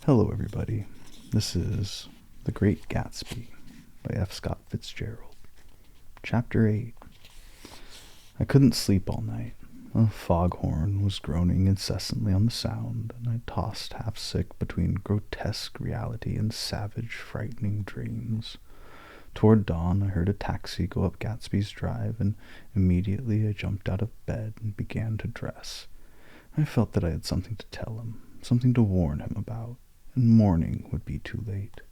Hello, everybody. This is The Great Gatsby by F. Scott Fitzgerald. Chapter 8. I couldn't sleep all night. A foghorn was groaning incessantly on the sound, and I tossed half-sick between grotesque reality and savage, frightening dreams. Toward dawn, I heard a taxi go up Gatsby's Drive, and immediately I jumped out of bed and began to dress. I felt that I had something to tell him, something to warn him about, and morning would be too late.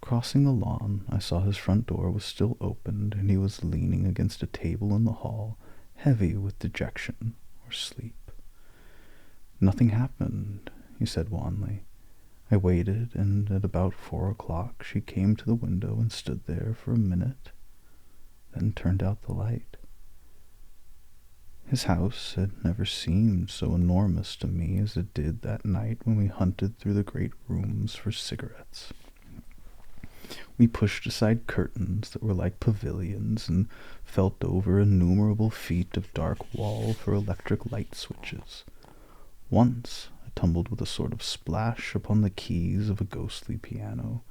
Crossing the lawn, I saw his front door was still opened, and he was leaning against a table in the hall, heavy with dejection or sleep. "Nothing happened," he said wanly. I waited, and at about 4 o'clock she came to the window and stood there for a minute, then turned out the light. His house had never seemed so enormous to me as it did that night when we hunted through the great rooms for cigarettes. We pushed aside curtains that were like pavilions and felt over innumerable feet of dark wall for electric light switches. Once I tumbled with a sort of splash upon the keys of a ghostly piano.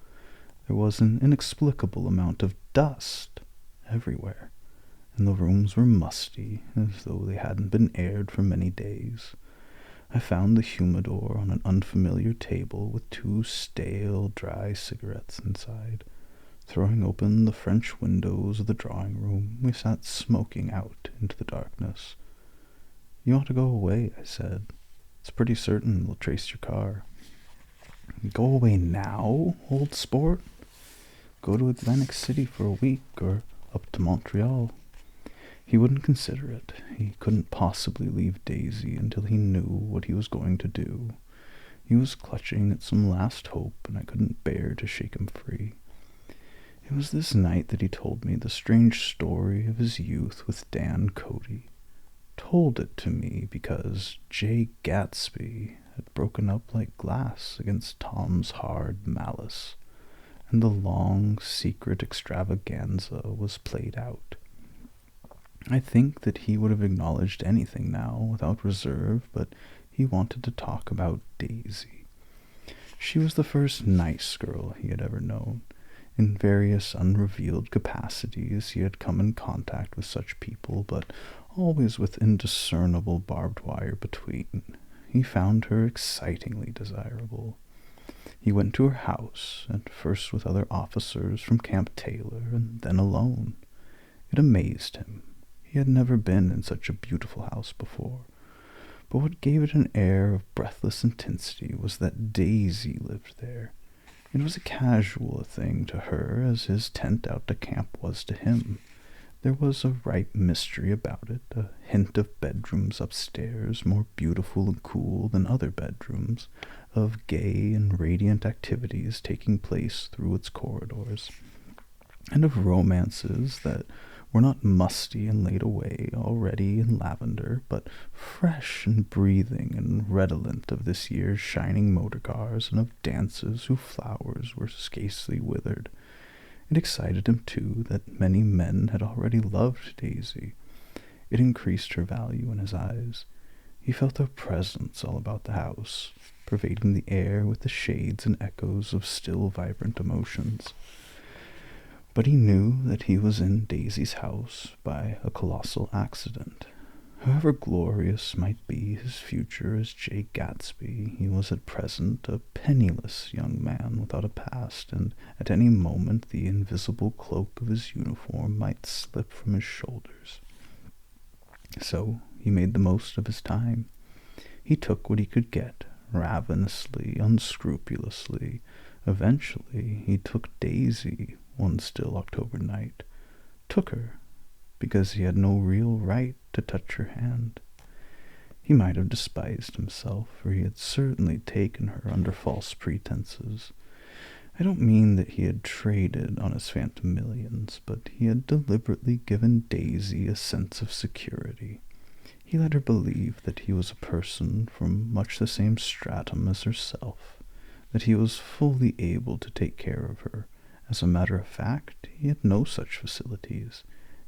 There was an inexplicable amount of dust everywhere, and the rooms were musty, as though they hadn't been aired for many days. I found the humidor on an unfamiliar table with 2 stale, dry cigarettes inside. Throwing open the French windows of the drawing-room, we sat smoking out into the darkness. "You ought to go away," I said. "It's pretty certain they'll trace your car." "Go away now, old sport? Go to Atlantic City for a week, or up to Montreal." He wouldn't consider it. He couldn't possibly leave Daisy until he knew what he was going to do. He was clutching at some last hope, and I couldn't bear to shake him free. It was this night that he told me the strange story of his youth with Dan Cody. Told it to me because J. Gatsby had broken up like glass against Tom's hard malice, and the long, secret extravaganza was played out. I think that he would have acknowledged anything now without reserve, but he wanted to talk about Daisy. She was the first nice girl he had ever known. In various unrevealed capacities he had come in contact with such people, but always with indiscernible barbed wire between. He found her excitingly desirable. He went to her house, at first with other officers from Camp Taylor, and then alone. It amazed him. He had never been in such a beautiful house before. But what gave it an air of breathless intensity was that Daisy lived there. It was a casual thing to her as his tent out to camp was to him. There was a ripe mystery about it, a hint of bedrooms upstairs, more beautiful and cool than other bedrooms, of gay and radiant activities taking place through its corridors, and of romances that were not musty and laid away already in lavender, but fresh and breathing and redolent of this year's shining motor cars and of dances whose flowers were scarcely withered. It excited him, too, that many men had already loved Daisy. It increased her value in his eyes. He felt her presence all about the house, pervading the air with the shades and echoes of still vibrant emotions. But he knew that he was in Daisy's house by a colossal accident. However glorious might be his future as J. Gatsby, he was at present a penniless young man without a past, and at any moment the invisible cloak of his uniform might slip from his shoulders. So he made the most of his time. He took what he could get, ravenously, unscrupulously. Eventually he took Daisy one still October night. Took her because he had no real right to touch her hand. He might have despised himself, for he had certainly taken her under false pretenses. I don't mean that he had traded on his phantom millions, but he had deliberately given Daisy a sense of security. He let her believe that he was a person from much the same stratum as herself, that he was fully able to take care of her. As a matter of fact, he had no such facilities.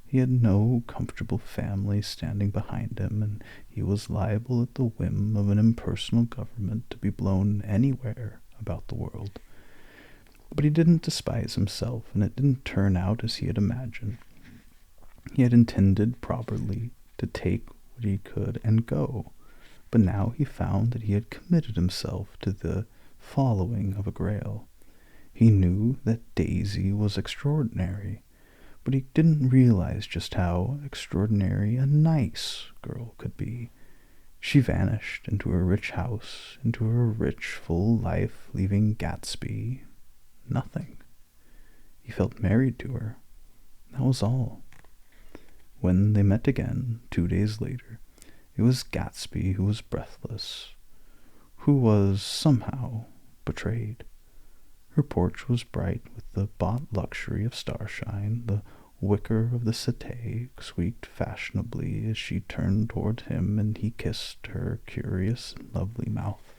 He had no comfortable family standing behind him, and he was liable at the whim of an impersonal government to be blown anywhere about the world. But he didn't despise himself, and it didn't turn out as he had imagined. He had intended properly to take what he could and go, but now he found that he had committed himself to the following of a grail. He knew that Daisy was extraordinary, but he didn't realize just how extraordinary a nice girl could be. She vanished into her rich house, into her rich, full life, leaving Gatsby nothing. He felt married to her. That was all. When they met again, 2 days later, it was Gatsby who was breathless, who was somehow betrayed. Her porch was bright with the bought luxury of starshine. The wicker of the settee squeaked fashionably as she turned toward him, and he kissed her curious and lovely mouth.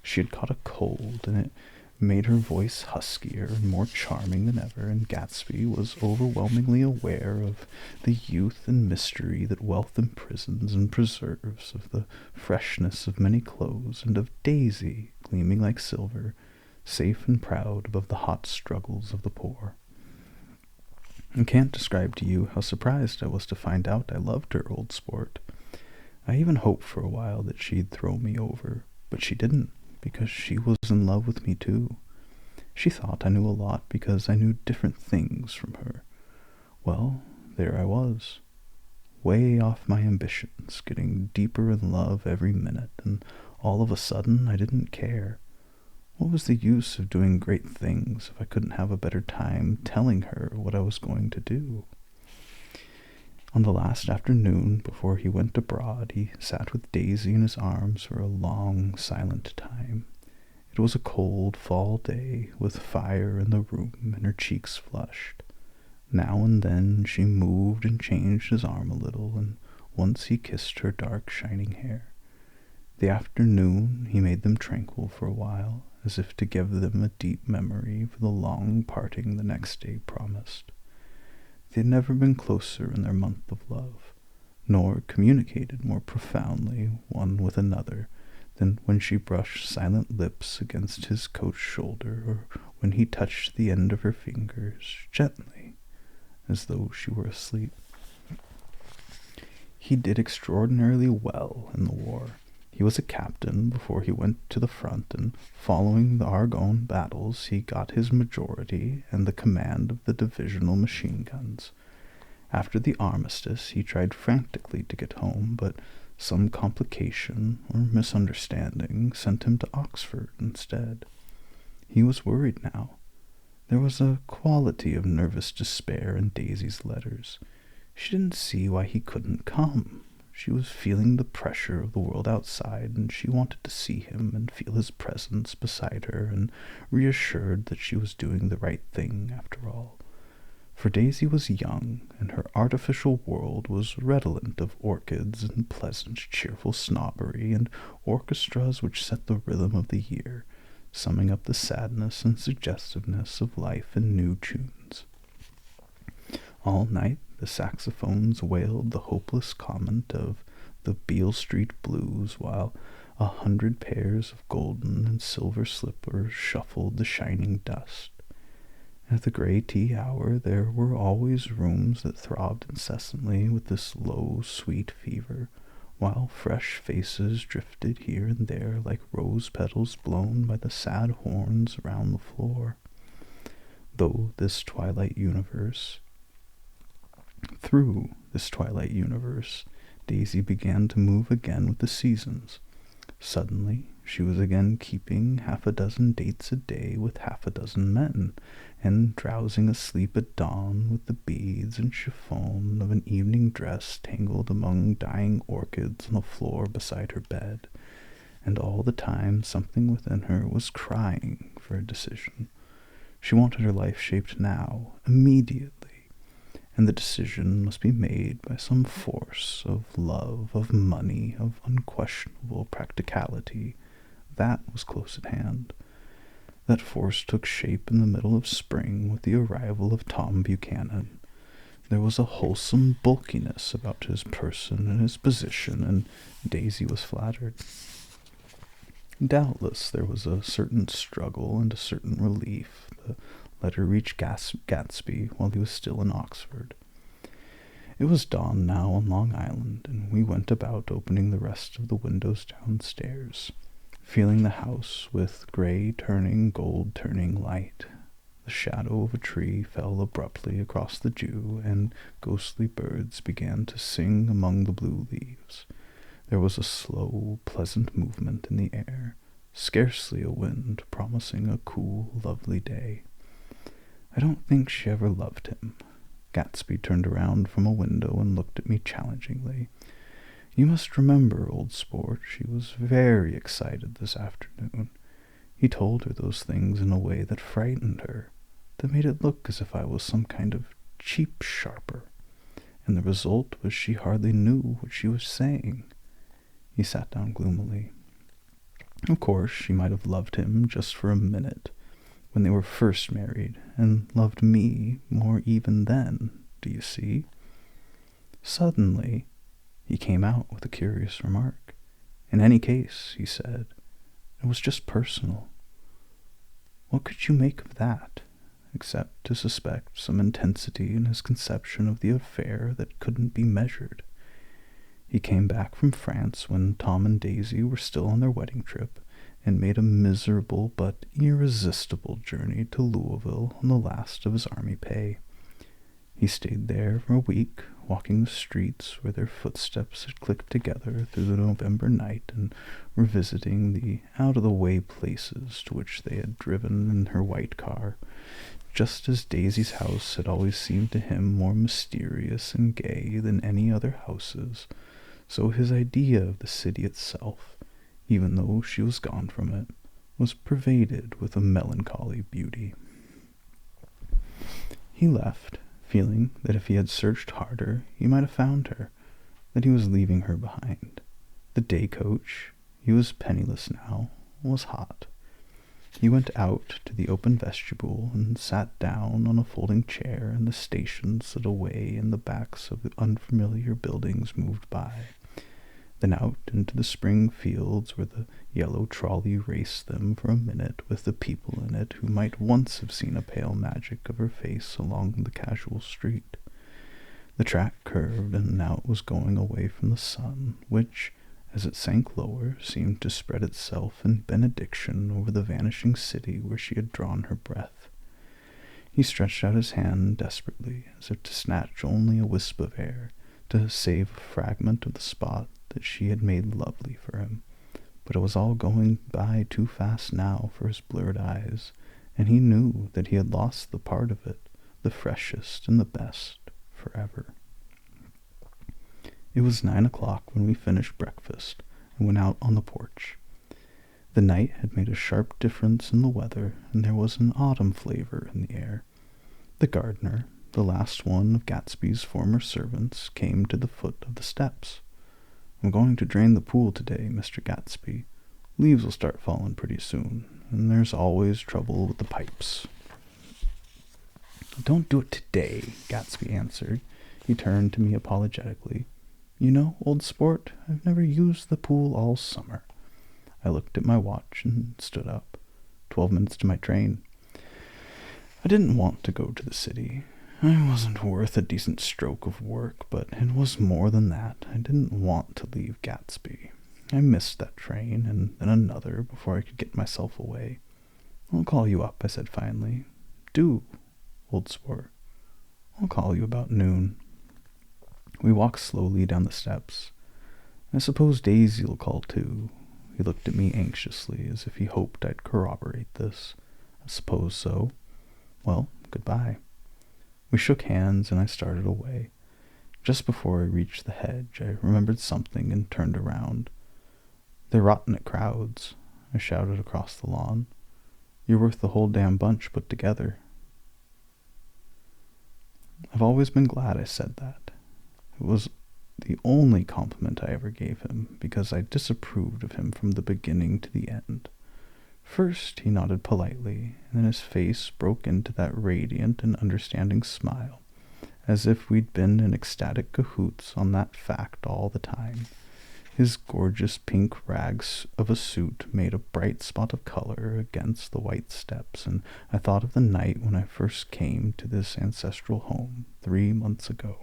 She had caught a cold, and it made her voice huskier and more charming than ever, and Gatsby was overwhelmingly aware of the youth and mystery that wealth imprisons and preserves, of the freshness of many clothes, and of Daisy, gleaming like silver, safe and proud above the hot struggles of the poor. I can't describe to you how surprised I was to find out I loved her, old sport. I even hoped for a while that she'd throw me over, but she didn't, because she was in love with me too. She thought I knew a lot because I knew different things from her. Well, there I was, way off my ambitions, getting deeper in love every minute, and all of a sudden I didn't care. What was the use of doing great things if I couldn't have a better time telling her what I was going to do? On the last afternoon before he went abroad, he sat with Daisy in his arms for a long, silent time. It was a cold fall day, with fire in the room, and her cheeks flushed. Now and then she moved and changed his arm a little, and once he kissed her dark, shining hair. The afternoon he made them tranquil for a while, as if to give them a deep memory for the long parting the next day promised. They had never been closer in their month of love, nor communicated more profoundly one with another than when she brushed silent lips against his coat shoulder, or when he touched the end of her fingers gently, as though she were asleep. He did extraordinarily well in the war. He was a captain before he went to the front, and following the Argonne battles he got his majority and the command of the divisional machine guns. After the armistice he tried frantically to get home, but some complication or misunderstanding sent him to Oxford instead. He was worried now. There was a quality of nervous despair in Daisy's letters. She didn't see why he couldn't come. She was feeling the pressure of the world outside, and she wanted to see him and feel his presence beside her, and reassured that she was doing the right thing after all. For Daisy was young, and her artificial world was redolent of orchids and pleasant, cheerful snobbery, and orchestras which set the rhythm of the year, summing up the sadness and suggestiveness of life in new tunes. All night the saxophones wailed the hopeless comment of the Beale Street Blues, while 100 pairs of golden and silver slippers shuffled the shining dust. At the grey tea hour there were always rooms that throbbed incessantly with this low, sweet fever, while fresh faces drifted here and there like rose petals blown by the sad horns around the floor. Through this twilight universe, Daisy began to move again with the seasons. Suddenly, she was again keeping 6 dates a day with 6 men, and drowsing asleep at dawn with the beads and chiffon of an evening dress tangled among dying orchids on the floor beside her bed. And all the time something within her was crying for a decision. She wanted her life shaped now, immediately, and the decision must be made by some force of love, of money, of unquestionable practicality. That was close at hand. That force took shape in the middle of spring with the arrival of Tom Buchanan. There was a wholesome bulkiness about his person and his position, and Daisy was flattered. Doubtless there was a certain struggle and a certain relief. The letter reached Gatsby while he was still in Oxford. It was dawn now on Long Island, and we went about opening the rest of the windows downstairs, filling the house with gray turning, gold turning light. The shadow of a tree fell abruptly across the dew, and ghostly birds began to sing among the blue leaves. There was a slow, pleasant movement in the air, scarcely a wind, promising a cool, lovely day. I don't think she ever loved him. Gatsby turned around from a window and looked at me challengingly. You must remember, old sport, she was very excited this afternoon. He told her those things in a way that frightened her, that made it look as if I was some kind of cheap sharper, and the result was she hardly knew what she was saying. He sat down gloomily. Of course, she might have loved him just for a minute, when they were first married, and loved me more even then, do you see? Suddenly, he came out with a curious remark. In any case, he said, it was just personal. What could you make of that, except to suspect some intensity in his conception of the affair that couldn't be measured? He came back from France when Tom and Daisy were still on their wedding trip, and made a miserable but irresistible journey to Louisville on the last of his army pay. He stayed there for a week, walking the streets where their footsteps had clicked together through the November night, and revisiting the out-of-the-way places to which they had driven in her white car, just as Daisy's house had always seemed to him more mysterious and gay than any other houses. So his idea of the city itself, even though she was gone from it, was pervaded with a melancholy beauty. He left, feeling that if he had searched harder he might have found her, that he was leaving her behind. The day coach, he was penniless now, was hot. He went out to the open vestibule and sat down on a folding chair in the stations that away in the backs of the unfamiliar buildings moved by, then out into the spring fields where the yellow trolley raced them for a minute with the people in it who might once have seen a pale magic of her face along the casual street. The track curved, and now it was going away from the sun, which, as it sank lower, seemed to spread itself in benediction over the vanishing city where she had drawn her breath. He stretched out his hand desperately, as if to snatch only a wisp of air, to save a fragment of the spot that she had made lovely for him, but it was all going by too fast now for his blurred eyes, and he knew that he had lost the part of it, the freshest and the best, forever. It was 9 o'clock when we finished breakfast and went out on the porch. The night had made a sharp difference in the weather, and there was an autumn flavor in the air. The gardener, the last one of Gatsby's former servants, came to the foot of the steps. I'm going to drain the pool today, Mr. Gatsby. Leaves will start falling pretty soon, and there's always trouble with the pipes. Don't do it today, Gatsby answered. He turned to me apologetically. You know, old sport, I've never used the pool all summer. I looked at my watch and stood up. 12 minutes to my train. I didn't want to go to the city. I wasn't worth a decent stroke of work, but it was more than that. I didn't want to leave Gatsby. I missed that train, and then another, before I could get myself away. I'll call you up, I said finally. Do, old sport. I'll call you about noon. We walked slowly down the steps. I suppose Daisy'll call too. He looked at me anxiously, as if he hoped I'd corroborate this. I suppose so. Well, goodbye. We shook hands, and I started away. Just before I reached the hedge, I remembered something and turned around. They're rotten at crowds, I shouted across the lawn. You're worth the whole damn bunch put together. I've always been glad I said that. It was the only compliment I ever gave him, because I disapproved of him from the beginning to the end. First he nodded politely, and then his face broke into that radiant and understanding smile, as if we'd been in ecstatic cahoots on that fact all the time. His gorgeous pink rags of a suit made a bright spot of color against the white steps, and I thought of the night when I first came to this ancestral home 3 months ago.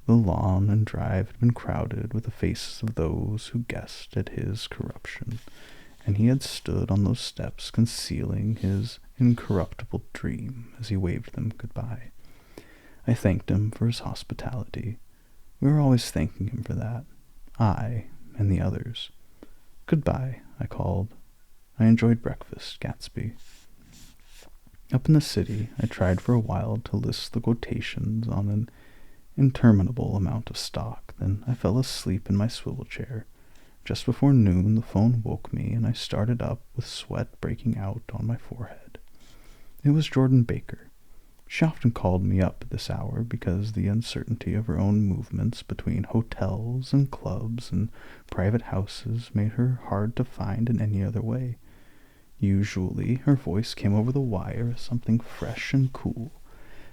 The lawn and drive had been crowded with the faces of those who guessed at his corruption, and he had stood on those steps concealing his incorruptible dream as he waved them goodbye. I thanked him for his hospitality. We were always thanking him for that, I and the others. Goodbye, I called. I enjoyed breakfast, Gatsby. Up in the city, I tried for a while to list the quotations on an interminable amount of stock. Then I fell asleep in my swivel chair. Just before noon, the phone woke me, and I started up with sweat breaking out on my forehead. It was Jordan Baker. She often called me up at this hour because the uncertainty of her own movements between hotels and clubs and private houses made her hard to find in any other way. Usually her voice came over the wire as something fresh and cool,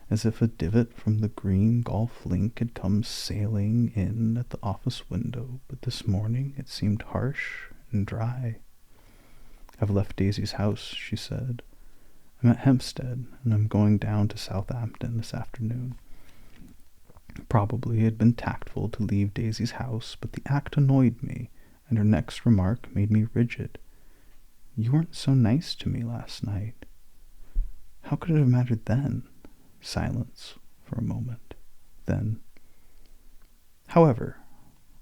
as if a divot from the green golf link had come sailing in at the office window, but this morning it seemed harsh and dry. "I've left Daisy's house," she said. "I'm at Hempstead, and I'm going down to Southampton this afternoon." Probably it had been tactful to leave Daisy's house, but the act annoyed me, and her next remark made me rigid. "You weren't so nice to me last night." How could it have mattered then? Silence for a moment. Then, "However,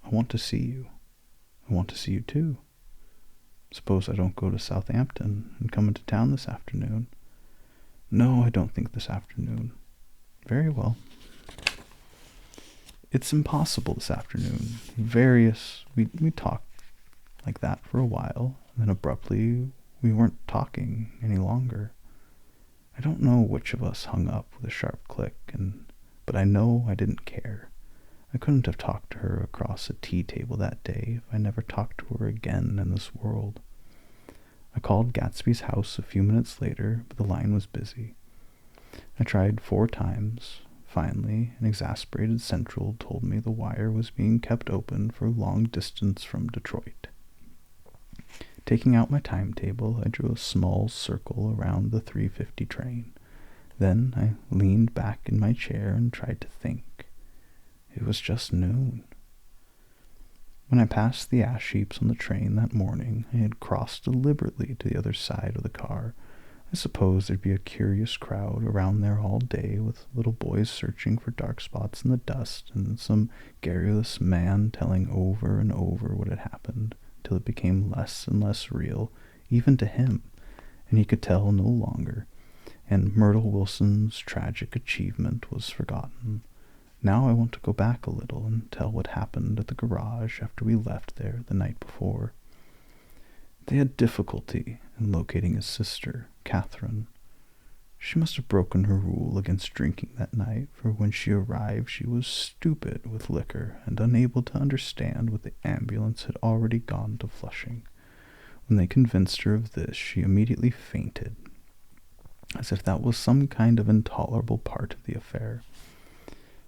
I want to see you. I want to see you too. Suppose I don't go to Southampton and come into town this afternoon?" "No, I don't think this afternoon." "Very well." "It's impossible this afternoon. We talked like that for a while, and then abruptly we weren't talking any longer. I don't know which of us hung up with a sharp click, but I know I didn't care. I couldn't have talked to her across a tea table that day if I never talked to her again in this world. I called Gatsby's house a few minutes later, but the line was busy. I tried 4 times. Finally, an exasperated central told me the wire was being kept open for long distance from Detroit. Taking out my timetable, I drew a small circle around the 3:50 train. Then I leaned back in my chair and tried to think. It was just noon. When I passed the ash heaps on the train that morning, I had crossed deliberately to the other side of the car. I suppose there'd be a curious crowd around there all day, with little boys searching for dark spots in the dust, and some garrulous man telling over and over what had happened, till it became less and less real, even to him, and he could tell no longer, and Myrtle Wilson's tragic achievement was forgotten. Now I want to go back a little and tell what happened at the garage after we left there the night before. They had difficulty in locating his sister, Catherine. She must have broken her rule against drinking that night, for when she arrived she was stupid with liquor and unable to understand what the ambulance had already gone to Flushing. When they convinced her of this, she immediately fainted, as if that was some kind of intolerable part of the affair.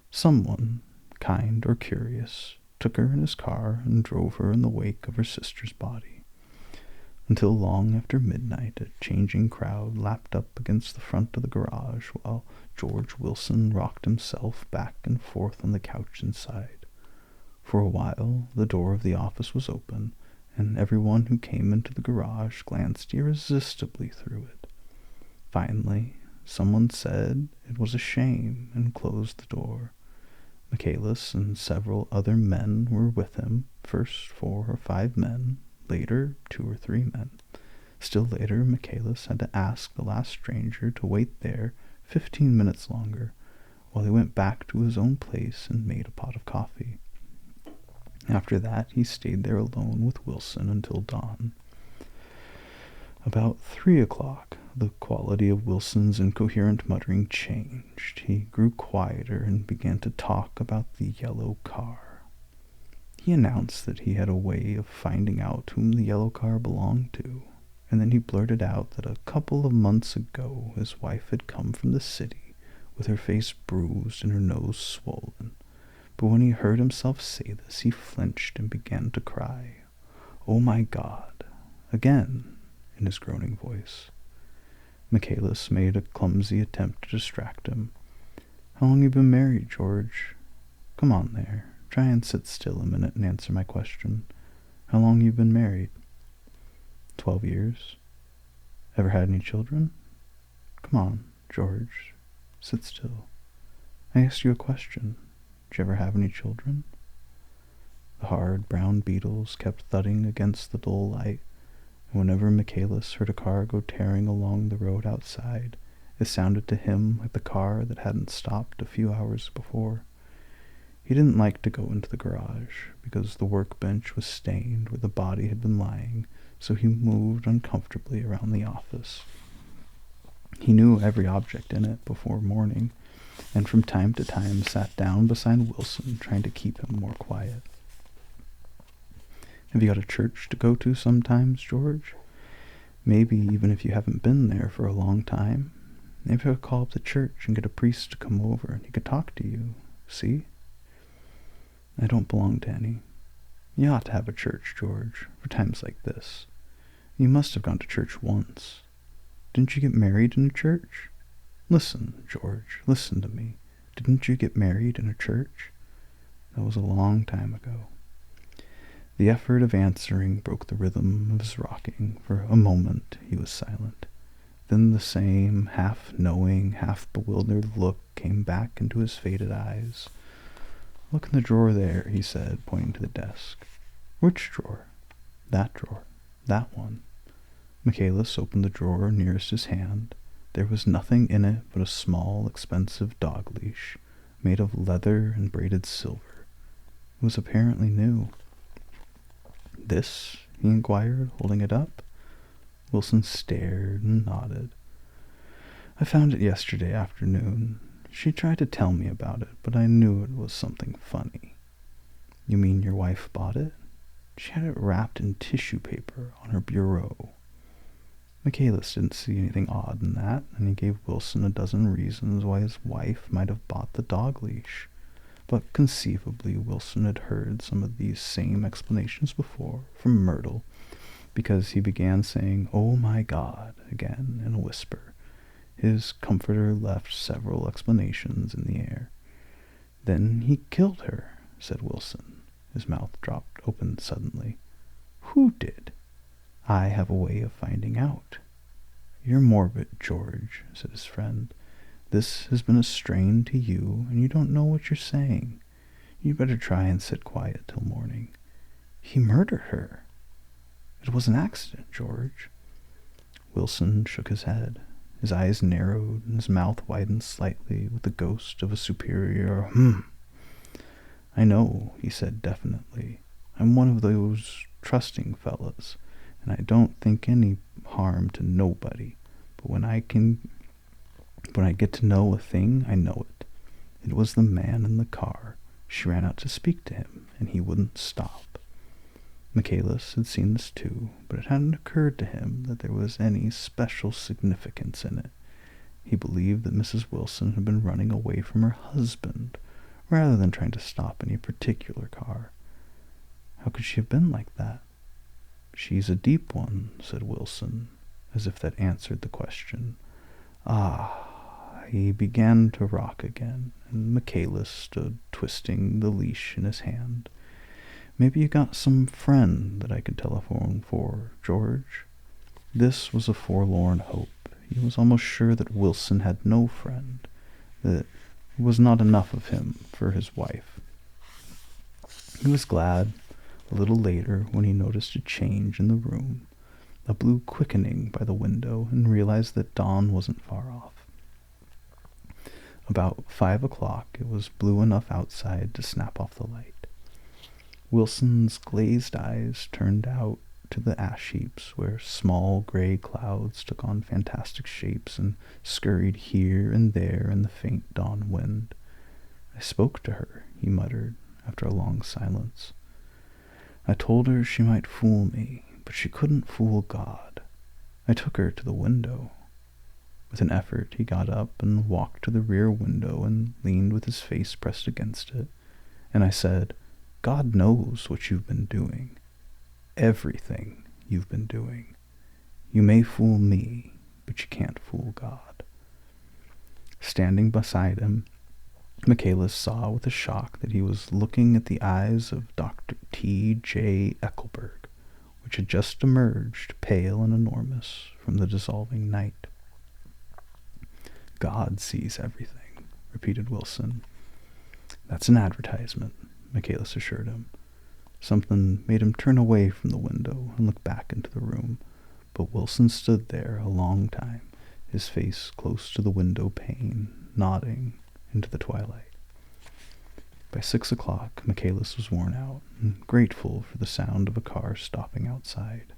Someone, kind or curious, took her in his car and drove her in the wake of her sister's body. Until long after midnight, a changing crowd lapped up against the front of the garage, while George Wilson rocked himself back and forth on the couch inside. For a while, the door of the office was open, and everyone who came into the garage glanced irresistibly through it. Finally, someone said it was a shame and closed the door. Michaelis and several other men were with him, first 4 or 5 men, later 2 or 3 men. Still later, Michaelis had to ask the last stranger to wait there 15 minutes longer, while he went back to his own place and made a pot of coffee. After that, he stayed there alone with Wilson until dawn. About 3 o'clock, the quality of Wilson's incoherent muttering changed. He grew quieter and began to talk about the yellow car. He announced that he had a way of finding out whom the yellow car belonged to, and then he blurted out that a couple of months ago his wife had come from the city with her face bruised and her nose swollen. But when he heard himself say this, he flinched and began to cry. "Oh my God," again, in his groaning voice. Michaelis made a clumsy attempt to distract him. "How long you been married, George? Come on there. Try and sit still a minute and answer my question. How long you been married?" 12 years. Ever had any children? Come on, George. Sit still. I asked you a question. Did you ever have any children? The hard brown beetles kept thudding against the dull light, and whenever Michaelis heard a car go tearing along the road outside, it sounded to him like the car that hadn't stopped a few hours before. He didn't like to go into the garage, because the workbench was stained where the body had been lying, so he moved uncomfortably around the office. He knew every object in it before morning, and from time to time sat down beside Wilson, trying to keep him more quiet. Have you got a church to go to sometimes, George? Maybe even if you haven't been there for a long time. Maybe I could call up the church and get a priest to come over and he could talk to you. See? I don't belong to any. You ought to have a church, George, for times like this. You must have gone to church once. Didn't you get married in a church? Listen, George, listen to me. Didn't you get married in a church? That was a long time ago. The effort of answering broke the rhythm of his rocking. For a moment he was silent. Then the same half-knowing, half-bewildered look came back into his faded eyes. Look in the drawer there, he said, pointing to the desk. Which drawer? That drawer. That one. Michaelis opened the drawer nearest his hand. There was nothing in it but a small, expensive dog leash, made of leather and braided silver. It was apparently new. This? He inquired, holding it up. Wilson stared and nodded. I found it yesterday afternoon. She tried to tell me about it, but I knew it was something funny. You mean your wife bought it? She had it wrapped in tissue paper on her bureau. Michaelis didn't see anything odd in that, and he gave Wilson a dozen reasons why his wife might have bought the dog leash. But conceivably Wilson had heard some of these same explanations before from Myrtle, because he began saying, "Oh my God," again in a whisper. His comforter left several explanations in the air. Then he killed her, said Wilson. His mouth dropped open suddenly. Who did? I have a way of finding out. You're morbid, George, said his friend. This has been a strain to you, and you don't know what you're saying. You'd better try and sit quiet till morning. He murdered her. It was an accident, George. Wilson shook his head. His eyes narrowed, and his mouth widened slightly with the ghost of a superior I know, he said definitely. I'm one of those trusting fellas, and I don't think any harm to nobody. But when I get to know a thing, I know it. It was the man in the car. She ran out to speak to him, and he wouldn't stop. Michaelis had seen this too, but it hadn't occurred to him that there was any special significance in it. He believed that Mrs. Wilson had been running away from her husband, rather than trying to stop any particular car. How could she have been like that? She's a deep one, said Wilson, as if that answered the question. He began to rock again, and Michaelis stood twisting the leash in his hand. Maybe you got some friend that I could telephone for, George? This was a forlorn hope. He was almost sure that Wilson had no friend, that it was not enough of him for his wife. He was glad, a little later, when he noticed a change in the room, a blue quickening by the window, and realized that dawn wasn't far off. About 5 o'clock, it was blue enough outside to snap off the light. Wilson's glazed eyes turned out to the ash heaps, where small gray clouds took on fantastic shapes and scurried here and there in the faint dawn wind. I spoke to her, he muttered, after a long silence. I told her she might fool me, but she couldn't fool God. I took her to the window. With an effort, he got up and walked to the rear window and leaned with his face pressed against it. And I said, God knows what you've been doing. Everything you've been doing. You may fool me, but you can't fool God. Standing beside him, Michaelis saw with a shock that he was looking at the eyes of Dr. T. J. Eckelberg, which had just emerged, pale and enormous, from the dissolving night. God sees everything, repeated Wilson. That's an advertisement, Michaelis assured him. Something made him turn away from the window and look back into the room, but Wilson stood there a long time, his face close to the window pane, nodding into the twilight. By 6 o'clock, Michaelis was worn out and grateful for the sound of a car stopping outside.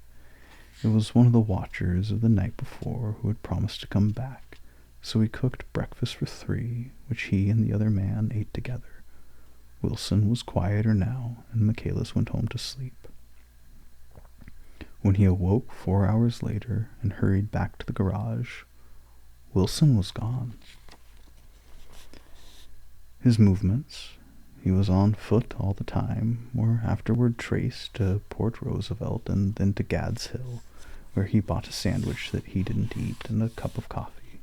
It was one of the watchers of the night before who had promised to come back, so he cooked breakfast for 3, which he and the other man ate together. Wilson was quieter now, and Michaelis went home to sleep. When he awoke 4 hours later and hurried back to the garage, Wilson was gone. His movements, he was on foot all the time, were afterward traced to Port Roosevelt and then to Gad's Hill, where he bought a sandwich that he didn't eat and a cup of coffee.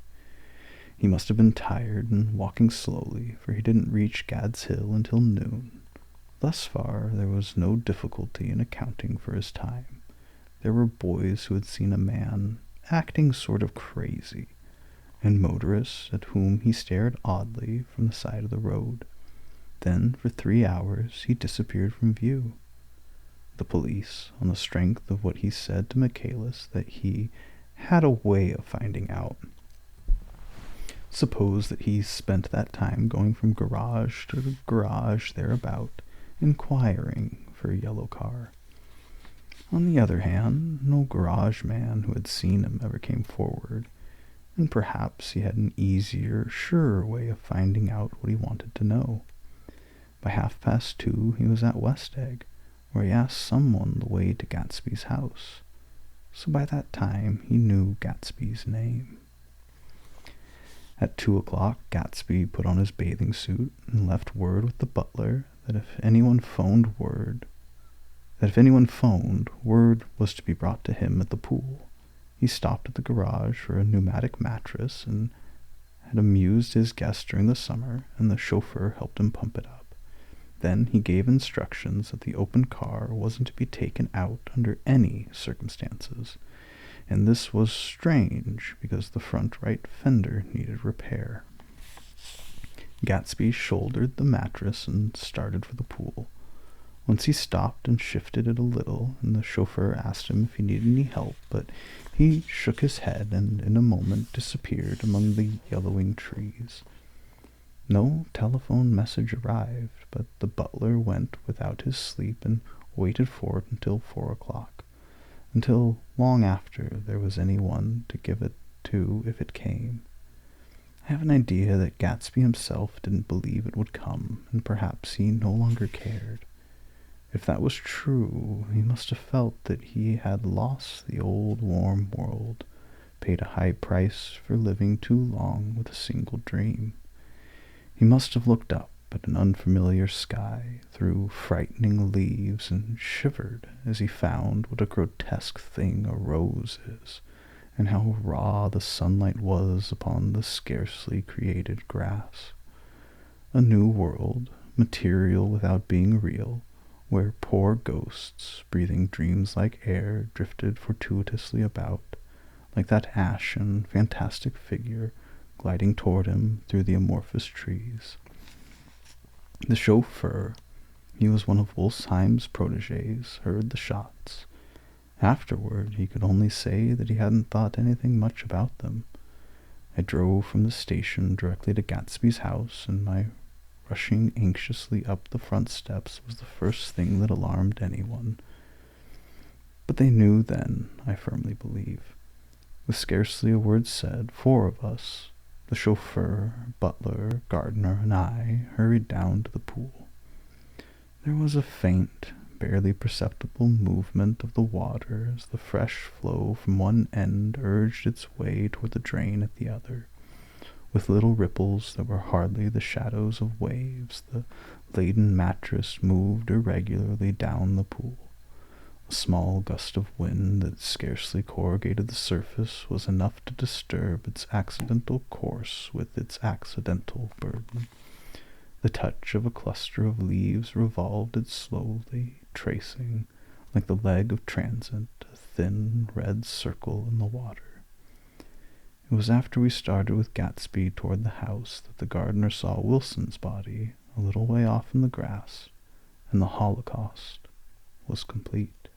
He must have been tired and walking slowly, for he didn't reach Gad's Hill until noon. Thus far, there was no difficulty in accounting for his time. There were boys who had seen a man acting sort of crazy, and motorists at whom he stared oddly from the side of the road. Then, for 3 hours, he disappeared from view. The police, on the strength of what he said to Michaelis that he had a way of finding out, suppose that he spent that time going from garage to garage thereabout, inquiring for a yellow car. On the other hand, no garage man who had seen him ever came forward, and perhaps he had an easier, surer way of finding out what he wanted to know. By 2:30 he was at West Egg, where he asked someone the way to Gatsby's house. So by that time he knew Gatsby's name. At 2 o'clock, Gatsby put on his bathing suit and left word with the butler that if anyone phoned, word was to be brought to him at the pool. He stopped at the garage for a pneumatic mattress and had amused his guests during the summer, and the chauffeur helped him pump it up. Then he gave instructions that the open car wasn't to be taken out under any circumstances, and this was strange because the front right fender needed repair. Gatsby shouldered the mattress and started for the pool. Once he stopped and shifted it a little, and the chauffeur asked him if he needed any help, but he shook his head and in a moment disappeared among the yellowing trees. No telephone message arrived, but the butler went without his sleep and waited for it until 4 o'clock, until long after there was anyone to give it to if it came. I have an idea that Gatsby himself didn't believe it would come, and perhaps he no longer cared. If that was true, he must have felt that he had lost the old warm world, paid a high price for living too long with a single dream. He must have looked up at an unfamiliar sky through frightening leaves and shivered as he found what a grotesque thing a rose is, and how raw the sunlight was upon the scarcely created grass. A new world, material without being real, where poor ghosts, breathing dreams like air, drifted fortuitously about, like that ashen, fantastic figure gliding toward him through the amorphous trees. The chauffeur, he was one of Wolfsheim's protégés, heard the shots. Afterward, he could only say that he hadn't thought anything much about them. I drove from the station directly to Gatsby's house, and my rushing anxiously up the front steps was the first thing that alarmed anyone. But they knew then, I firmly believe. With scarcely a word said, 4 of us, the chauffeur, butler, gardener, and I, hurried down to the pool. There was a faint, barely perceptible movement of the water as the fresh flow from one end urged its way toward the drain at the other, with little ripples that were hardly the shadows of waves, the laden mattress moved irregularly down the pool. A small gust of wind that scarcely corrugated the surface was enough to disturb its accidental course with its accidental burden. The touch of a cluster of leaves revolved it slowly, tracing, like the leg of transit, a thin red circle in the water. It was after we started with Gatsby toward the house that the gardener saw Wilson's body a little way off in the grass, and the Holocaust was complete.